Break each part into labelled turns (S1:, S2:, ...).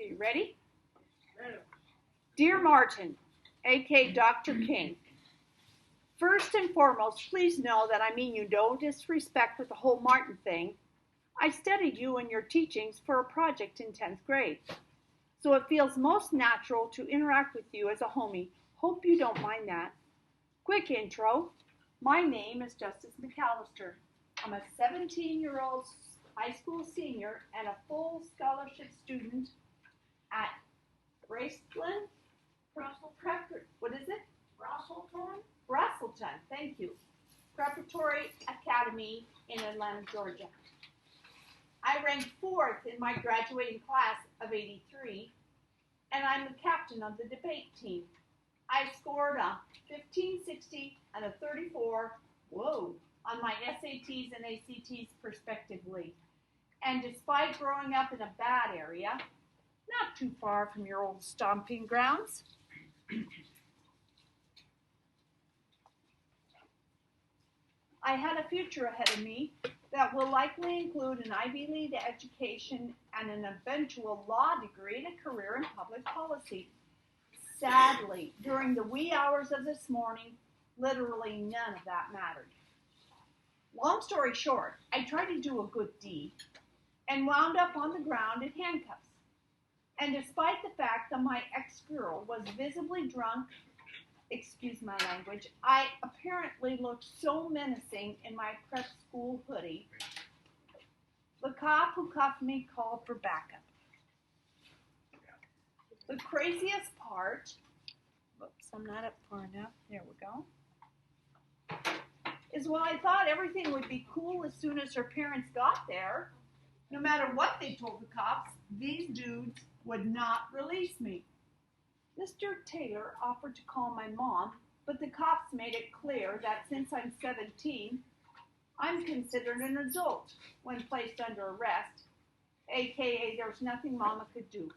S1: Okay, ready? Dear Martin, aka Dr. King, first and foremost, please know that I mean you no disrespect with the whole Martin thing. I studied you and your teachings for a project in 10th grade, so it feels most natural to interact with you as a homie. Hope you don't mind that. Quick intro. My name is Justice McAllister. I'm a 17-year-old high school senior and a full scholarship student at Braceland? What is it? Brasselton, thank you. Preparatory Academy in Atlanta, Georgia. I ranked 4th in my graduating class of 83, and I'm the captain of the debate team. I scored a 1560 and a 34, on my SATs and ACTs respectively. And despite growing up in a bad area, not too far from your old stomping grounds, I had a future ahead of me that will likely include an Ivy League education and an eventual law degree and a career in public policy. Sadly, during the wee hours of this morning, literally none of that mattered. Long story short, I tried to do a good deed and wound up on the ground in handcuffs. And despite the fact that my ex-girl was visibly drunk, excuse my language, I apparently looked so menacing in my prep school hoodie, the cop who cuffed me called for backup. The craziest part, whoops, I'm not up far enough, there we go, is while I thought everything would be cool as soon as her parents got there, no matter what they told the cops, these dudes would not release me. Mr. Taylor offered to call my mom, but the cops made it clear that since I'm 17, I'm considered an adult when placed under arrest, aka there's nothing Mama could do.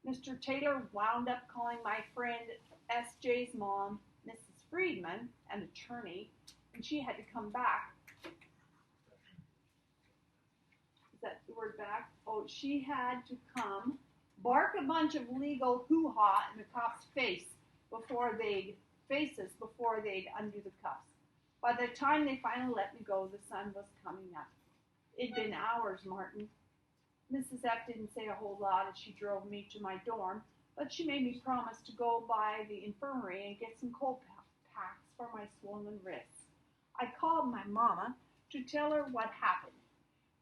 S1: Mr. Taylor wound up calling my friend SJ's mom, Mrs. Friedman, an attorney, and she had to come back. Is that the word back? Oh, she had to come bark a bunch of legal hoo-ha in the cop's before they'd undo the cuffs. By the time they finally let me go, the sun was coming up. It'd been hours, Martin. Mrs. F didn't say a whole lot as she drove me to my dorm, but she made me promise to go by the infirmary and get some cold packs for my swollen wrists. I called my mama to tell her what happened,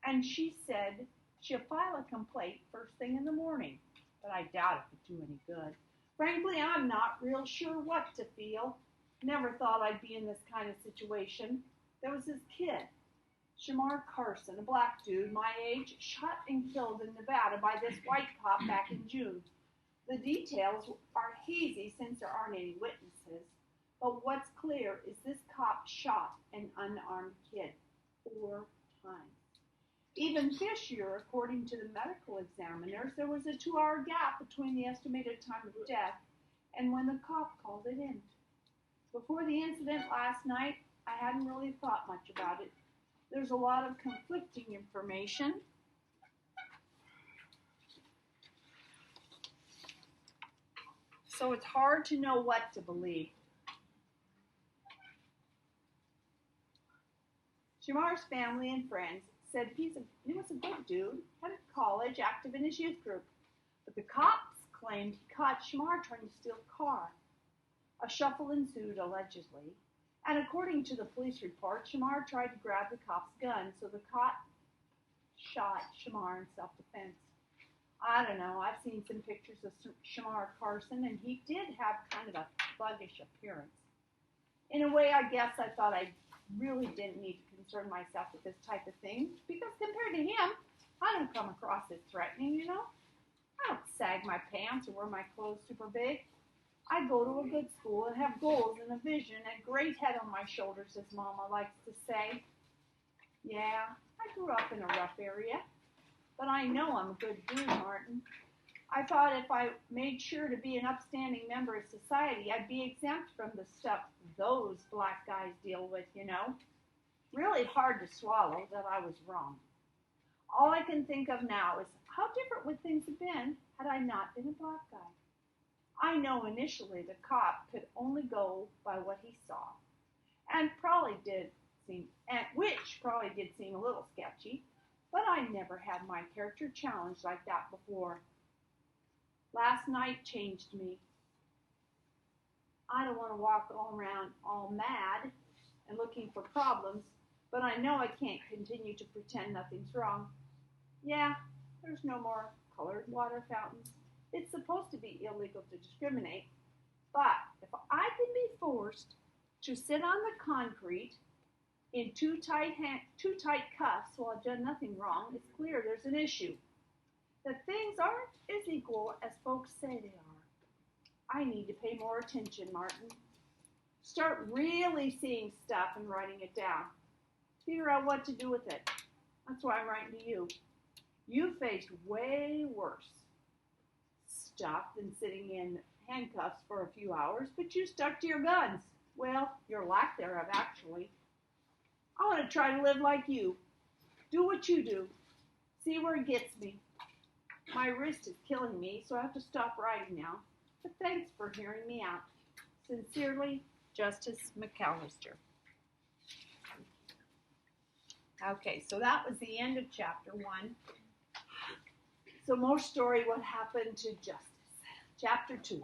S1: and she said she'll file a complaint first thing in the morning, but I doubt it would do any good. Frankly, I'm not real sure what to feel. Never thought I'd be in this kind of situation. There was this kid, Shamar Carson, a black dude my age, shot and killed in Nevada by this white cop back in June. The details are hazy since there aren't any witnesses, but what's clear is this cop shot an unarmed kid 4 times. Even fishier, according to the medical examiners, there was a 2-hour gap between the estimated time of death and when the cop called it in. Before the incident last night, I hadn't really thought much about it. There's a lot of conflicting information. So it's hard to know what to believe. Shamar's family and friends said he was a good dude, had a college, active in his youth group. But the cops claimed he caught Shamar trying to steal a car. A shuffle ensued, allegedly. And according to the police report, Shamar tried to grab the cop's gun, so the cop shot Shamar in self-defense. I don't know, I've seen some pictures of Shamar Carson, and he did have kind of a thuggish appearance. In a way, I guess I thought I really didn't need to concern myself with this type of thing, because compared to him, I don't come across as threatening, you know? I don't sag my pants or wear my clothes super big. I go to a good school and have goals and a vision and a great head on my shoulders, as Mama likes to say. Yeah, I grew up in a rough area, but I know I'm a good dude, Martin. I thought if I made sure to be an upstanding member of society, I'd be exempt from the stuff those black guys deal with, you know. Really hard to swallow that I was wrong. All I can think of now is how different would things have been had I not been a black guy. I know initially the cop could only go by what he saw, and which probably did seem a little sketchy, but I never had my character challenged like that before. Last night changed me. I don't want to walk all around all mad and looking for problems, but I know I can't continue to pretend nothing's wrong. Yeah, there's no more colored water fountains. It's supposed to be illegal to discriminate, but if I can be forced to sit on the concrete in too tight cuffs while I've done nothing wrong, it's clear there's an issue. That things aren't as equal as folks say they are. I need to pay more attention, Martin. Start really seeing stuff and writing it down. Figure out what to do with it. That's why I'm writing to you. You faced way worse stuff than sitting in handcuffs for a few hours, but you stuck to your guns. Well, your lack thereof, actually. I want to try to live like you. Do what you do. See where it gets me. My wrist is killing me, so I have to stop writing now. But thanks for hearing me out. Sincerely, Justice McAllister. Okay, so that was the end of chapter 1. So more story, what happened to Justice. Chapter 2.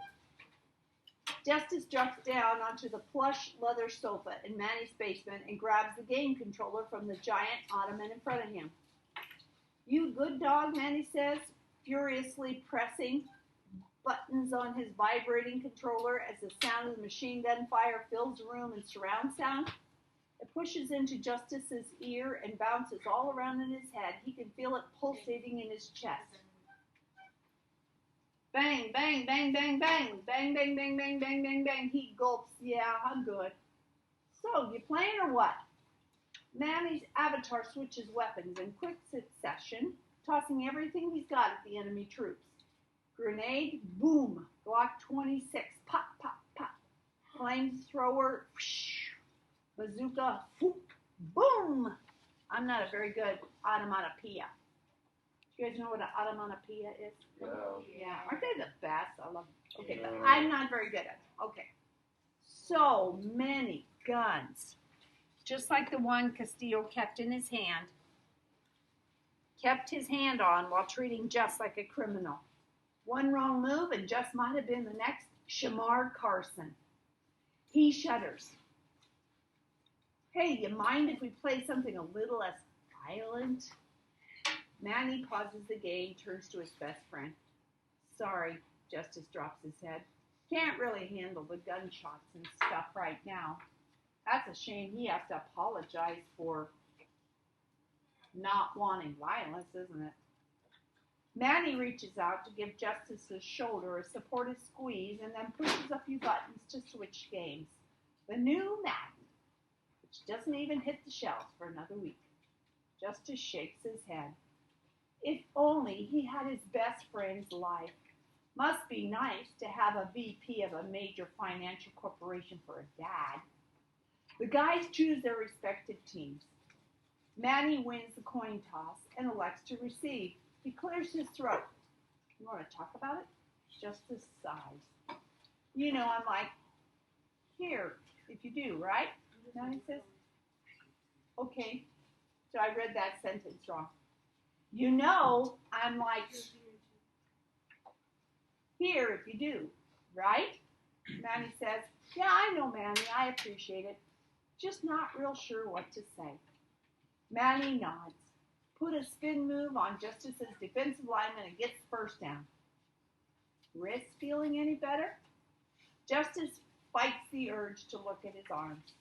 S1: Justice drops down onto the plush leather sofa in Manny's basement and grabs the game controller from the giant ottoman in front of him. You good dog, Manny says, furiously pressing buttons on his vibrating controller as the sound of the machine gun fire fills the room in surround sound. It pushes into Justice's ear and bounces all around in his head. He can feel it pulsating in his chest. Bang, bang, bang, bang, bang, bang, bang, bang, bang, bang, bang, bang. He gulps. Yeah, I'm good. So, you playing or what? Manny's avatar switches weapons in quick succession, tossing everything he's got at the enemy troops. Grenade, boom. Glock 26, pop, pop, pop. Flamethrower, whoosh. Bazooka, whoop, boom. I'm not a very good onomatopoeia. You guys know what an onomatopoeia is? Yeah. Aren't they the best? I love them. Okay, but I'm not very good at it. Okay. So many guns. Just like the one Castillo kept in his hand. Kept his hand on while treating Jess like a criminal. One wrong move and Jess might have been the next Shamar Carson. He shudders. Hey, you mind if we play something a little less violent? Manny pauses the game, turns to his best friend. Sorry, Justice drops his head. Can't really handle the gunshots and stuff right now. That's a shame he has to apologize for not wanting violence, isn't it? Manny reaches out to give Justice's shoulder a supportive squeeze and then pushes a few buttons to switch games. The new Madden, which doesn't even hit the shelves for another week. Justice shakes his head. If only he had his best friend's life. Must be nice to have a VP of a major financial corporation for a dad. The guys choose their respective teams. Manny wins the coin toss and elects to receive. He clears his throat. You want to talk about it? Justice sighs. You know, I'm like, here, if you do, right? Manny says, okay. So I read that sentence wrong. You know, I'm like, here if you do, right? Manny says, yeah, I know, Manny, I appreciate it. Just not real sure what to say. Manny nods. Put a spin move on Justice's defensive lineman and gets the first down. Wrist feeling any better? Justice fights the urge to look at his arms.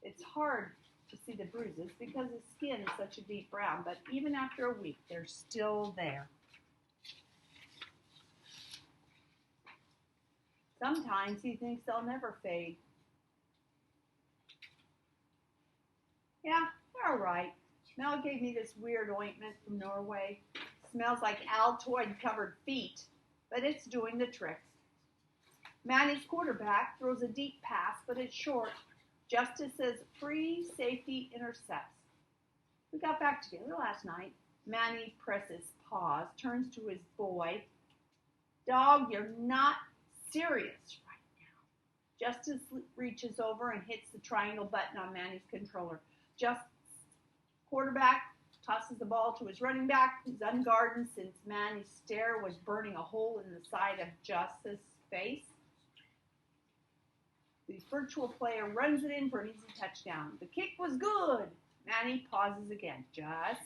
S1: It's hard to see the bruises because his skin is such a deep brown, but even after a week, they're still there. Sometimes he thinks they'll never fade. Yeah, they're all right. Mel gave me this weird ointment from Norway. Smells like Altoid-covered feet, but it's doing the trick. Manny's quarterback throws a deep pass, but it's short. Justice's free safety intercepts. We got back together last night. Manny presses pause, turns to his boy. Dog, you're not serious right now. Justice reaches over and hits the triangle button on Manny's controller. Justice, quarterback, tosses the ball to his running back, who's unguarded since Manny's stare was burning a hole in the side of Justice's face. The virtual player runs it in for an easy touchdown. The kick was good. Manny pauses again. Just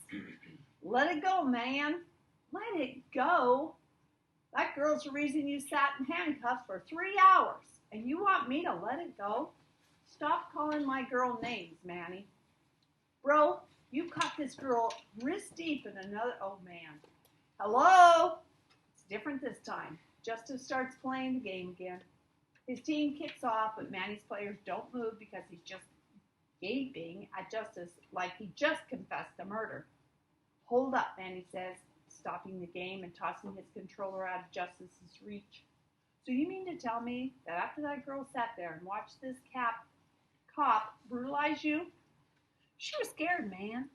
S1: let it go, man. Let it go. That girl's the reason you sat in handcuffs for 3 hours, and you want me to let it go? Stop calling my girl names, Manny. Bro, you caught this girl wrist deep in another... Oh, man. Hello? It's different this time. Justice starts playing the game again. His team kicks off, but Manny's players don't move because he's just gaping at Justice like he just confessed the murder. Hold up, Manny says, stopping the game and tossing his controller out of Justice's reach. So you mean to tell me that after that girl sat there and watched this cop brutalize you, she was scared, man?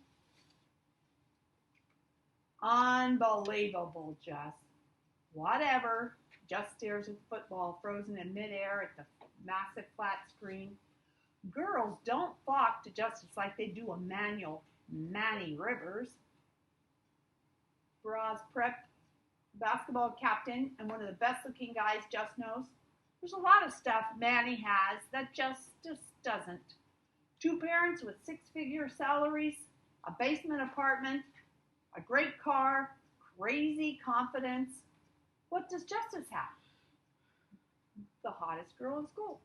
S1: Unbelievable, Just. Whatever. Just stares at the football frozen in midair at the massive flat screen. Girls don't flock to Justice like they do a manual Manny Rivers. Bras prep basketball captain and one of the best looking guys Just knows. There's a lot of stuff Manny has that Justice doesn't. 2 parents with 6-figure salaries, a basement apartment, a great car, crazy confidence. What does Justice have? The hottest girl in school.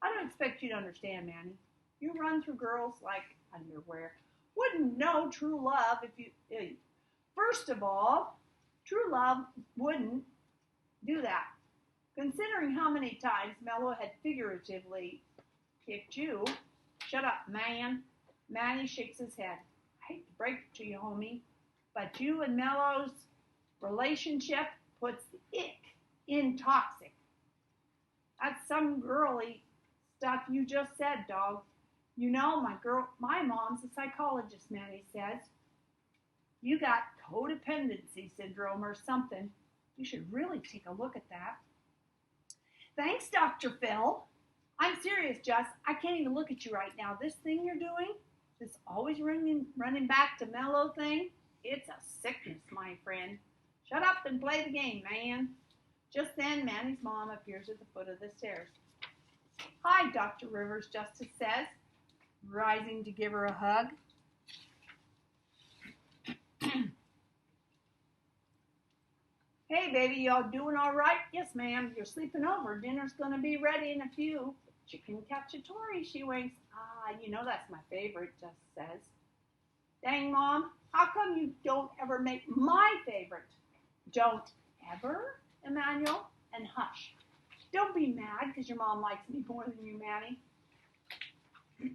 S1: I don't expect you to understand, Manny. You run through girls like underwear. Wouldn't know true love if you... First of all, true love wouldn't do that. Considering how many times Mello had figuratively kicked you. Shut up, man. Manny shakes his head. I hate to break it to you, homie, but you and Mello's relationship puts the ick in toxic. That's some girly stuff you just said, dog. You know, my mom's a psychologist, Manny says. You got codependency syndrome or something. You should really take a look at that. Thanks, Dr. Phil. I'm serious, Jess. I can't even look at you right now. This thing you're doing, this always running back to Mello thing, it's a sickness, my friend. Shut up and play the game, man. Just then, Manny's mom appears at the foot of the stairs. Hi, Dr. Rivers, Justice says, rising to give her a hug. Hey, baby, y'all doing all right? Yes, ma'am. You're sleeping over. Dinner's going to be ready in a few. Chicken cacciatore, she winks. Ah, you know that's my favorite, Just says. Dang, Mom, how come you don't ever make my favorite? Don't ever, Emmanuel? And hush. Don't be mad because your mom likes me more than you,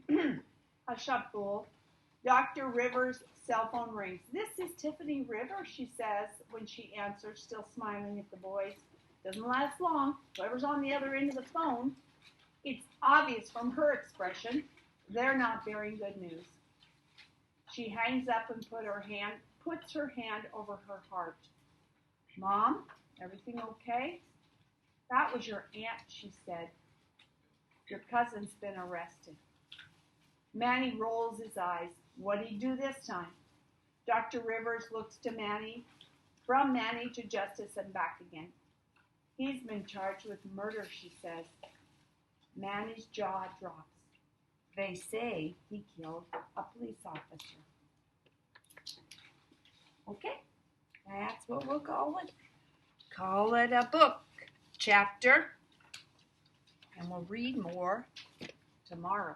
S1: Manny. Hush up, fool. Dr. Rivers' cell phone rings. This is Tiffany Rivers, she says when she answers, still smiling at the boys. Doesn't last long. Whoever's on the other end of the phone, it's obvious from her expression, they're not bearing good news. She hangs up and puts her hand over her heart. Mom, everything okay? That was your aunt, she said. Your cousin's been arrested. Manny rolls his eyes. What'd he do this time? Dr. Rivers looks to Manny, from Manny to Justice and back again. He's been charged with murder, she says. Manny's jaw drops. They say he killed a police officer. Okay, that's what we'll call it. Call it a book chapter, and we'll read more tomorrow.